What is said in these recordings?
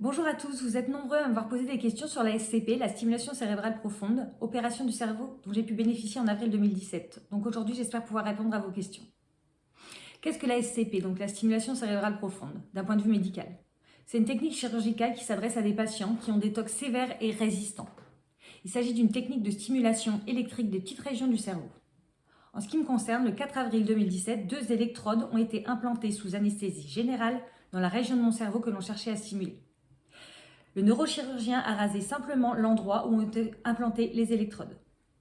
Bonjour à tous, vous êtes nombreux à m'avoir posé des questions sur la SCP, la stimulation cérébrale profonde, opération du cerveau dont j'ai pu bénéficier en avril 2017. Donc aujourd'hui, j'espère pouvoir répondre à vos questions. Qu'est-ce que la SCP, donc la stimulation cérébrale profonde, d'un point de vue médical? C'est une technique chirurgicale qui s'adresse à des patients qui ont des TOC sévères et résistants. Il s'agit d'une technique de stimulation électrique des petites régions du cerveau. En ce qui me concerne, le 4 avril 2017, 2 électrodes ont été implantées sous anesthésie générale dans la région de mon cerveau que l'on cherchait à stimuler. Le neurochirurgien a rasé simplement l'endroit où ont été implantées les électrodes.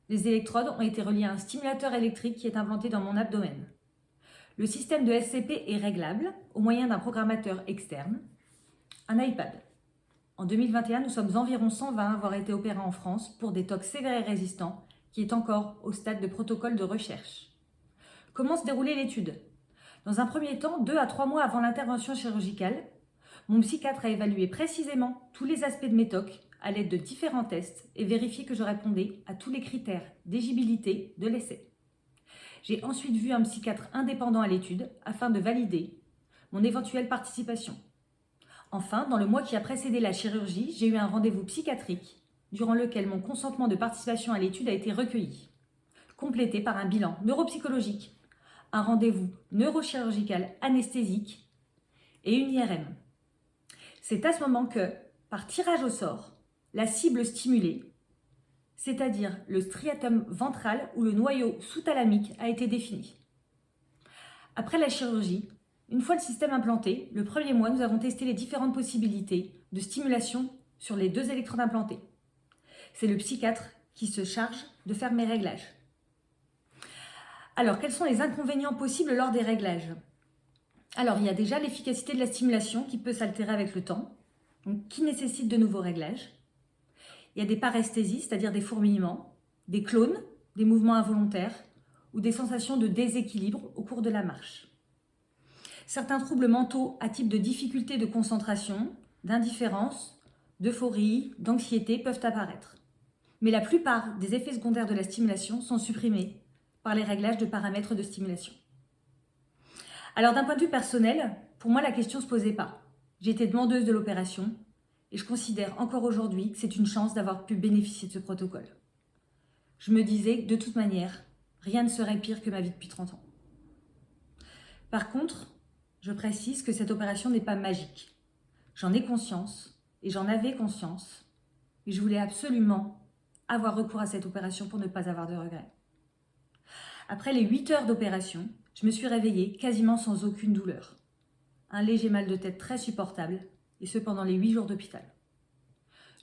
Les électrodes ont été reliées à un stimulateur électrique qui est implanté dans mon abdomen. Le système de SCP est réglable au moyen d'un programmateur externe, un iPad. En 2021, nous sommes environ 120 à avoir été opérés en France pour des TOC sévères et résistants qui est encore au stade de protocole de recherche. Comment se déroulait l'étude? Dans un premier temps, 2 à 3 mois avant l'intervention chirurgicale, mon psychiatre a évalué précisément tous les aspects de mes TOC à l'aide de différents tests et vérifié que je répondais à tous les critères d'éligibilité de l'essai. J'ai ensuite vu un psychiatre indépendant à l'étude afin de valider mon éventuelle participation. Enfin, dans le mois qui a précédé la chirurgie, j'ai eu un rendez-vous psychiatrique durant lequel mon consentement de participation à l'étude a été recueilli, complété par un bilan neuropsychologique, un rendez-vous neurochirurgical anesthésique et une IRM. C'est à ce moment que, par tirage au sort, la cible stimulée, c'est-à-dire le striatum ventral ou le noyau sous-thalamique, a été défini. Après la chirurgie, une fois le système implanté, le premier mois, nous avons testé les différentes possibilités de stimulation sur les 2 électrodes implantées. C'est le psychiatre qui se charge de faire mes réglages. Alors, quels sont les inconvénients possibles lors des réglages? Alors, il y a déjà l'efficacité de la stimulation qui peut s'altérer avec le temps, donc qui nécessite de nouveaux réglages. Il y a des paresthésies, c'est-à-dire des fourmillements, des clones, des mouvements involontaires ou des sensations de déséquilibre au cours de la marche. Certains troubles mentaux à type de difficulté de concentration, d'indifférence, d'euphorie, d'anxiété peuvent apparaître. Mais la plupart des effets secondaires de la stimulation sont supprimés par les réglages de paramètres de stimulation. Alors d'un point de vue personnel, pour moi la question ne se posait pas. J'étais demandeuse de l'opération et je considère encore aujourd'hui que c'est une chance d'avoir pu bénéficier de ce protocole. Je me disais que de toute manière, rien ne serait pire que ma vie depuis 30 ans. Par contre, je précise que cette opération n'est pas magique. J'en ai conscience et j'en avais conscience et je voulais absolument avoir recours à cette opération pour ne pas avoir de regrets. Après les 8 heures d'opération, je me suis réveillée quasiment sans aucune douleur. Un léger mal de tête très supportable, et ce pendant les 8 jours d'hôpital.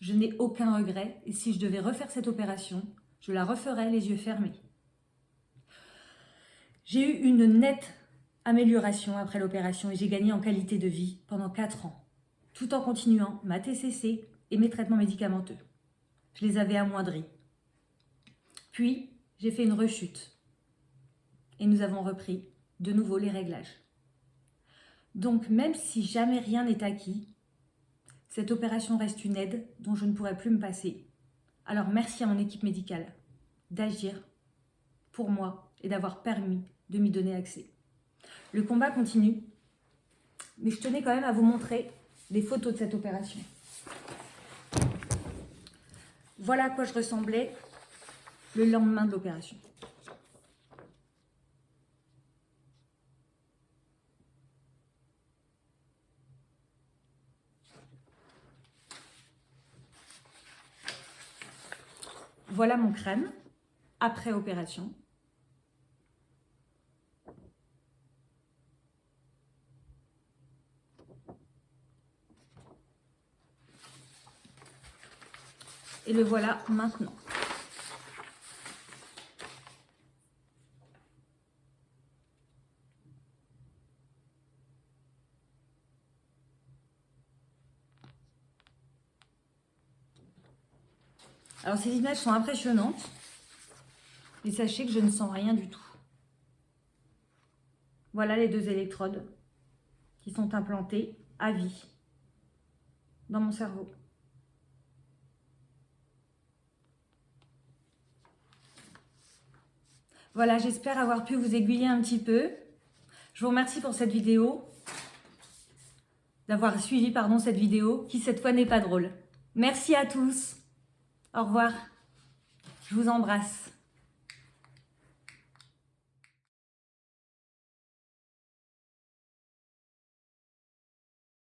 Je n'ai aucun regret, et si je devais refaire cette opération, je la referais les yeux fermés. J'ai eu une nette amélioration après l'opération et j'ai gagné en qualité de vie pendant 4 ans, tout en continuant ma TCC et mes traitements médicamenteux. Je les avais amoindris. Puis, j'ai fait une rechute et nous avons repris de nouveau les réglages. Donc, même si jamais rien n'est acquis, cette opération reste une aide dont je ne pourrai plus me passer. Alors, merci à mon équipe médicale d'agir pour moi et d'avoir permis de m'y donner accès. Le combat continue, mais je tenais quand même à vous montrer des photos de cette opération. Voilà à quoi je ressemblais le lendemain de l'opération. Voilà mon crâne après opération. Et le voilà maintenant. Alors ces images sont impressionnantes, mais sachez que je ne sens rien du tout. Voilà les 2 électrodes qui sont implantées à vie dans mon cerveau. Voilà, j'espère avoir pu vous aiguiller un petit peu. Je vous remercie pour cette vidéo. d'avoir suivi cette vidéo qui cette fois n'est pas drôle. Merci à tous. Au revoir. Je vous embrasse.